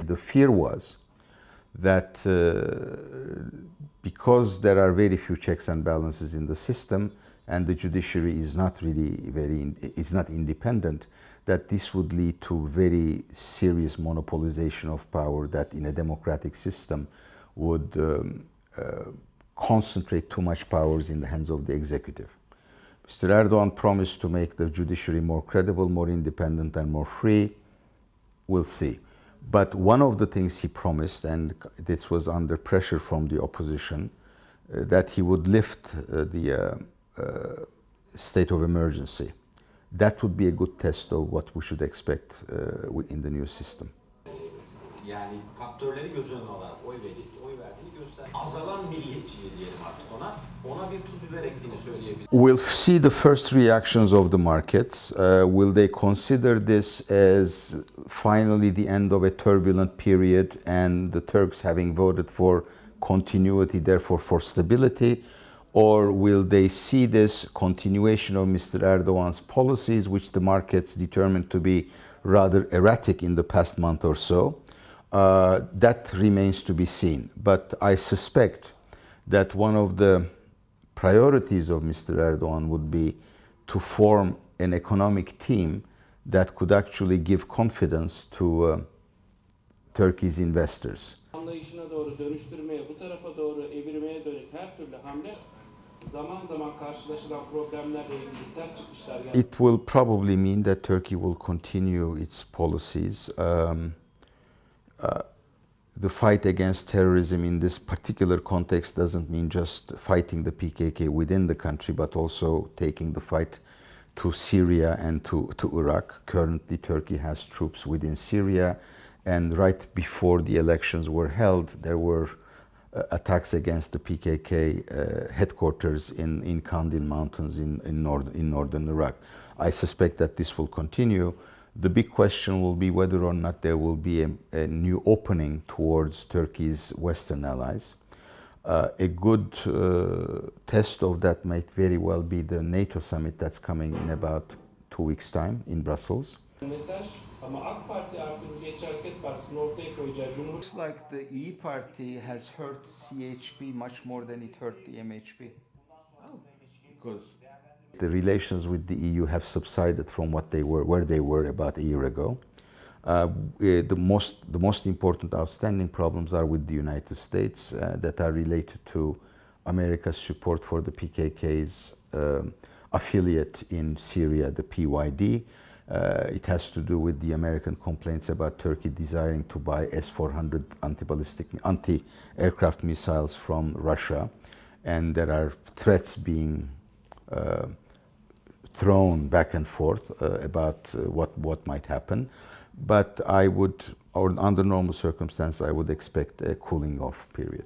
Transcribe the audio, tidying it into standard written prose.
The fear was that because there are very few checks and balances in the system and the judiciary is not really is not independent, that this would lead to very serious monopolization of power that in a democratic system would concentrate too much powers in the hands of the executive. Mr. Erdogan promised to make the judiciary more credible, more independent and more free. We'll see. But one of the things he promised, and this was under pressure from the opposition, that he would lift the state of emergency. That would be a good test of what we should expect in the new system. Yani faktörleri göz önüne alarak oy verdiğini göster. Azalan milliyetçiliği diyelim artık ona bir tuz biber ektiğini söyleyebiliriz. We'll see the first reactions of the markets. Will they consider this as finally the end of a turbulent period and the Turks having voted for continuity, therefore for stability? Or will they see this continuation of Mr. Erdogan's policies, which the markets determined to be rather erratic in the past month or so? That remains to be seen. But I suspect that one of the priorities of Mr. Erdogan would be to form an economic team that could actually give confidence to Turkey's investors. Anlayışına doğru dönüştürmeye, bu tarafa doğru evirmeye dönük her türlü hamle zaman zaman karşılaşılan problemlerle ilgili sert çıkışlar. It will probably mean that Turkey will continue its policies. The fight against terrorism in this particular context doesn't mean just fighting the PKK within the country, but also taking the fight to Syria and to Iraq. Currently, Turkey has troops within Syria, and right before the elections were held, there were attacks against the PKK headquarters in Kandil Mountains in northern Iraq. I suspect that this will continue. The big question will be whether or not there will be a new opening towards Turkey's Western allies. A good test of that might very well be the NATO summit that's coming in about 2 weeks' time in Brussels. Looks like the E party has hurt CHP much more than it hurt the MHP. Because the relations with the EU have subsided from where they were about a year ago. The most important outstanding problems are with the United States that are related to America's support for the PKK's affiliate in Syria, the PYD. It has to do with the American complaints about Turkey desiring to buy S-400 anti-aircraft missiles from Russia, and there are threats being thrown back and forth about what might happen. But I would, or under normal circumstances, I would expect a cooling off period.